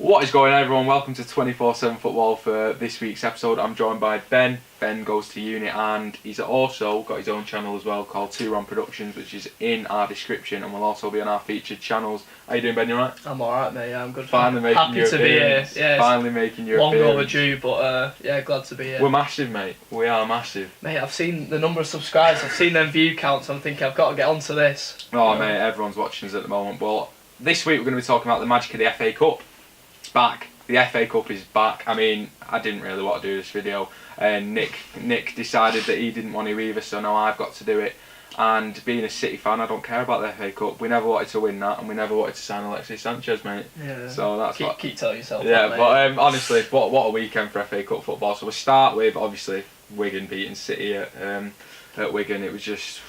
What is going on, everyone? Welcome to 24/7 Football for this week's episode. I'm joined by Ben. Ben goes to uni and he's also got his own channel as well called Two Ron Productions, which is in our description and will also be on our featured channels. How you doing, Ben? You alright? I'm alright, mate. Yeah, I'm good. Finally making Happy your to be here. appearance. Yeah, Finally making your long appearance. overdue, but yeah, glad to be here. We're massive, mate. We are massive. Mate, I've seen the number of subscribers. I've seen them view counts. I'm thinking I've got to get onto this. Oh, mate, everyone's watching us at the moment. But this week we're going to be talking about the magic of the FA Cup. It's back. The FA Cup is back. I mean, I didn't really want to do this video, and Nick decided that he didn't want to either, so now I've got to do it. And being a City fan, I don't care about the FA Cup. We never wanted to win that, and we never wanted to sign Alexis Sanchez, mate. Yeah. So that's keep telling yourself. Yeah, that, but honestly, what a weekend for FA Cup football. So we'll start with obviously Wigan beating City at Wigan. It was just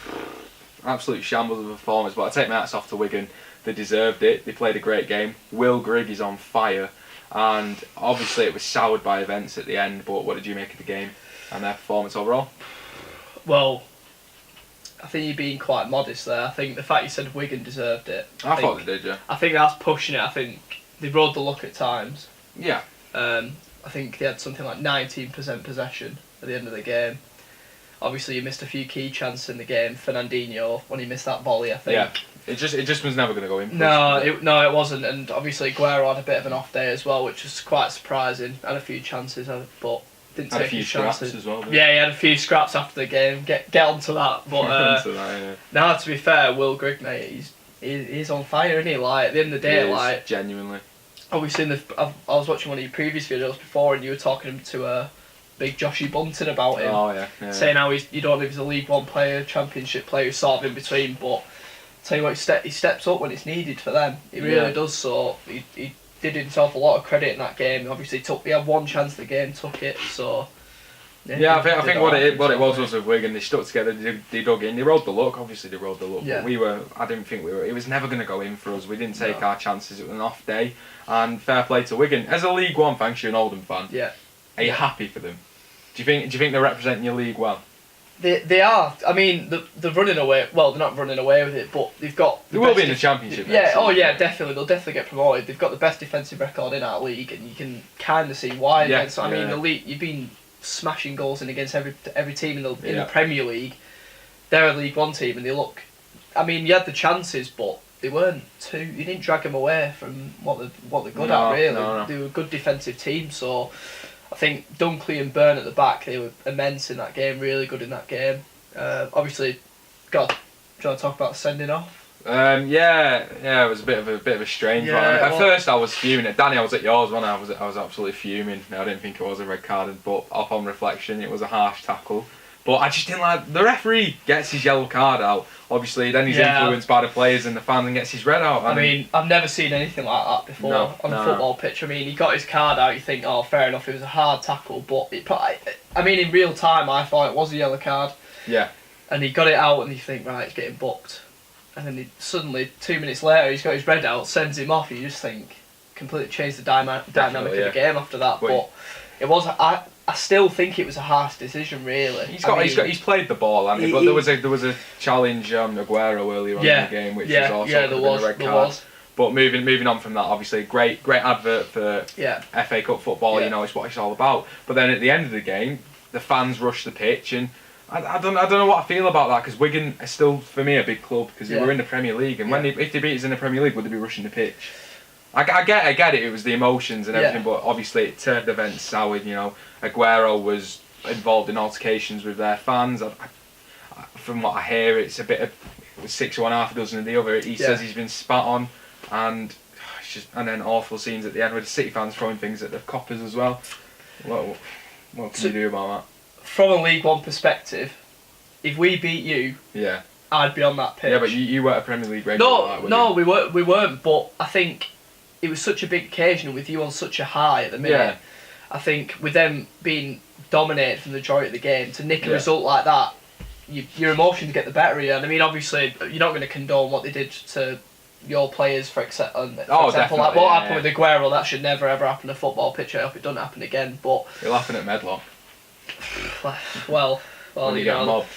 absolute shambles of a performance. But I take my hats off to Wigan. They deserved it. They played a great game. Will Grigg is on fire. And obviously it was soured by events at the end, but what did you make of the game and their performance overall? Well, I think you're being quite modest there. I think the fact you said Wigan deserved it. I thought they did, yeah. I think that's pushing it. I think they rode the luck at times. Yeah. I think they had something like 19% possession at the end of the game. Obviously, you missed a few key chances in the game. Fernandinho, when he missed that volley, I think. Yeah. It just was never going to go in. No, it wasn't, and obviously Aguero had a bit of an off day as well, which was quite surprising. Had a few chances, but didn't take his chances. As well. Yeah, he had a few scraps after the game. Get onto that, but now to be fair, Will Grigg, mate, he's on fire, isn't he? Like at the end of the day, like genuinely. Obviously, I was watching one of your previous videos before, and you were talking to big Joshy Bunting about him. Oh yeah. Saying how you don't know if he's a League One player, Championship player, he's sort of in between, but. Tell you what, he steps up when it's needed for them. He really does. So he did himself a lot of credit in that game. Obviously, he had one chance the game, took it. So yeah, I think what it was with Wigan, they stuck together. They dug in. They rode the luck. Obviously, they rode the luck. Yeah. But I didn't think we were. It was never going to go in for us. We didn't take our chances. It was an off day. And fair play to Wigan. As a League One fan, you're an Oldham fan. Yeah. Are you happy for them? Do you think they're representing your league well? They are. I mean, they're running away. Well, they're not running away with it, but they've got. They will be in the Championship. Yeah. Oh, yeah. Definitely, they'll definitely get promoted. They've got the best defensive record in our league, and you can kind of see why. Yeah. I mean, the league. You've been smashing goals in against every team in the Premier League. They're a League One team, and they look. I mean, you had the chances, but they weren't too. You didn't drag them away from what they're good at. Really, no. They were a good defensive team. So, I think Dunkley and Byrne at the back, they were immense in that game. Really good in that game. Obviously, do you want to talk about sending off? Yeah, it was a bit of a strange one. At first, I was fuming. Danny, I was at yours when I was absolutely fuming. I didn't think it was a red card, but upon reflection, it was a harsh tackle. But I just didn't like the referee gets his yellow card out. Obviously, then he's influenced by the players and the fans and gets his red out. I mean, I've never seen anything like that before on a football pitch. I mean, he got his card out. You think, oh, fair enough, it was a hard tackle, but I mean, in real time, I thought it was a yellow card. Yeah. And he got it out, and you think, right, he's getting booked. And then suddenly, 2 minutes later, he's got his red out, sends him off. You just think, completely changed the dynamic of the game after that. But it was. I still think it was a harsh decision, really. He's played the ball, hasn't he? But there was a challenge on Aguero earlier on in the game, which was also a red card. But moving on from that, obviously, great advert for FA Cup football. Yeah. You know, it's what it's all about. But then at the end of the game, the fans rushed the pitch, and I don't know what I feel about that, because Wigan is still, for me, a big club, because they were in the Premier League, and if they beat us in the Premier League, would they be rushing the pitch? I get it. It was the emotions and everything, but obviously it turned events soured. You know, Aguero was involved in altercations with their fans. From what I hear, it's a bit of 6 or half a dozen of the other. He says he's been spat on, and then awful scenes at the end with the City fans throwing things at the coppers as well. What can you do about that? From a League One perspective, if we beat you, I'd be on that pitch. Yeah, but you weren't a Premier League regular. No, we weren't. But I think it was such a big occasion, and with you on such a high at the minute. Yeah. I think with them being dominated for the majority of the game, to nick a result like that, your emotions get the better of you. And I mean, obviously, you're not going to condone what they did to your players, for example. Like what happened with Aguero, that should never ever happen on a football pitch. I hope it doesn't happen again. But you're laughing at Medlock. Well, when you get mobbed.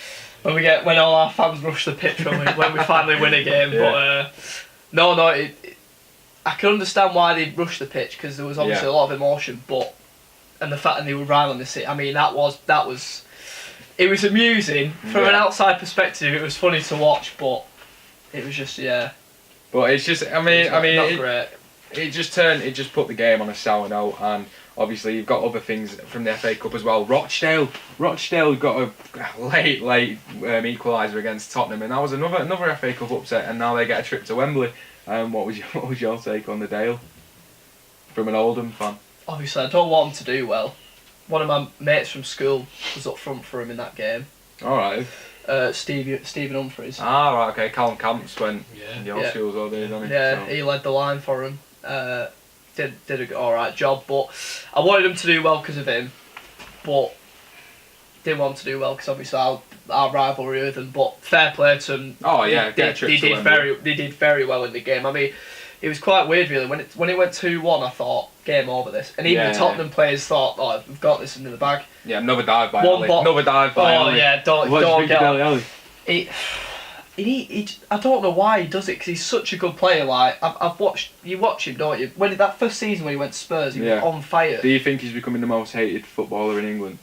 When all our fans rush the pitch when we finally win a game. Yeah. But I can understand why they rushed the pitch because there was obviously a lot of emotion, and the fact that they were rivaling the city. I mean, that was it was amusing from an outside perspective. It was funny to watch, but it was just But it's just not great. It just put the game on a sour note, and obviously you've got other things from the FA Cup as well. Rochdale got a late equaliser against Tottenham, and that was another FA Cup upset, and now they get a trip to Wembley. What was your take on the Dale from an Oldham fan? Obviously, I don't want him to do well. One of my mates from school was up front for him in that game. All right. Stephen Humphreys. Ah, right, okay. Callum Camps went in your schools all day, didn't he? Yeah, he led the line for him. Did a alright job, but I wanted him to do well because of him, but didn't want him to do well because obviously our rivalry with them. But fair play to them. Oh yeah, they did very well in the game. I mean, it was quite weird really when it went 2-1. I thought game over this, and even the Tottenham players thought, oh, we've got this into the bag. Yeah, another dive by Ali. Another dive by Ali. Oh yeah, don't get Ali. I don't know why he does it because he's such a good player. Like you watch him, don't you? When that first season when he went to Spurs, he was on fire. Do you think he's becoming the most hated footballer in England?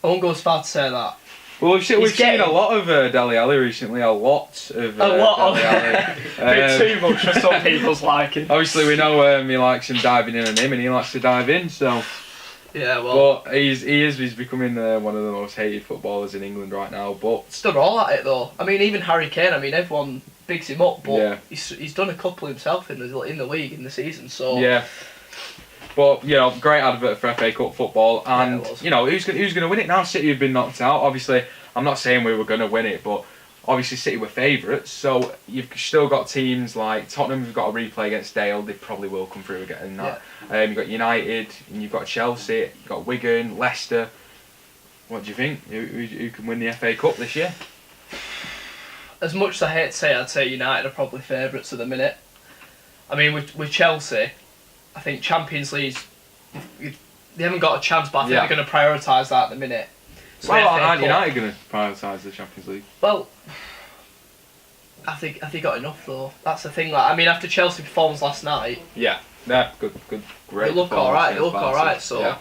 I won't go as far to say that. Well, we've seen a lot of Dele Alli recently. A lot of Dele Alli. Bit too much for some people's liking. Obviously, we know he likes him diving in on him, and he likes to dive in. So. Yeah, well. But he's becoming one of the most hated footballers in England right now. But stood all at it though. I mean, even Harry Kane. I mean, everyone bigs him up, but he's done a couple himself in the league in the season. So yeah. But great advert for FA Cup football, and who's going to win it now? City have been knocked out. Obviously, I'm not saying we were going to win it, but obviously City were favourites. So you've still got teams like Tottenham who've got a replay against Dale. They probably will come through getting that. Yeah. You've got United, and you've got Chelsea, you've got Wigan, Leicester. What do you think? Who can win the FA Cup this year? As much as I hate to say, I'd say United are probably favourites at the minute. I mean, with Chelsea, I think Champions League, they haven't got a chance, but I think they're going to prioritise that at the minute. So aren't United going to prioritise the Champions League? Well, I think have they got enough though? That's the thing. Like, I mean, after Chelsea performance last night, good, great. They look alright. So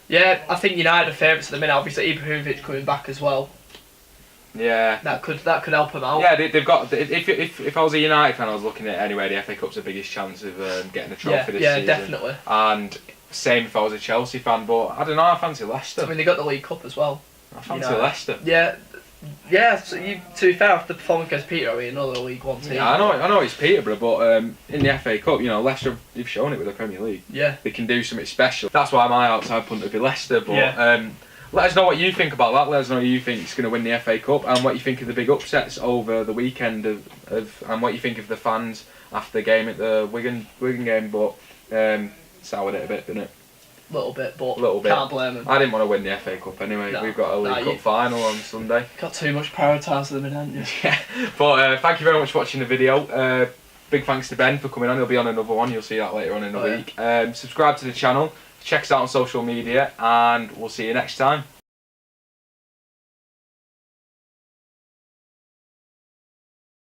yeah, I think United are favourites at the minute. Obviously, Ibrahimovic coming back as well. Yeah, that could help them out. Yeah, they've got. If I was a United fan, I was looking at it anyway. The FA Cup's the biggest chance of getting a trophy this season. Yeah, definitely. And same if I was a Chelsea fan, but I don't know. I fancy Leicester. I mean, they got the League Cup as well. I fancy Leicester. Yeah. So to be fair, after the performance against Peterborough, another League One team. Yeah, I know it's Peterborough, but in the FA Cup, Leicester, they've shown it with the Premier League. Yeah, they can do something special. That's why my outside punt would be Leicester. But let us know what you think about that. Let us know who you think is going to win the FA Cup, and what you think of the big upsets over the weekend, and what you think of the fans after the game at the Wigan game. But soured it a bit, didn't it? Little bit, but can't blame them. I didn't want to win the FA Cup anyway. We've got a League Cup final on Sunday. Got too much prioritised at the minute, haven't you? Yeah. But thank you very much for watching the video. Big thanks to Ben for coming on. He'll be on another one. You'll see that later on in the week. Subscribe to the channel. Check us out on social media, and we'll see you next time.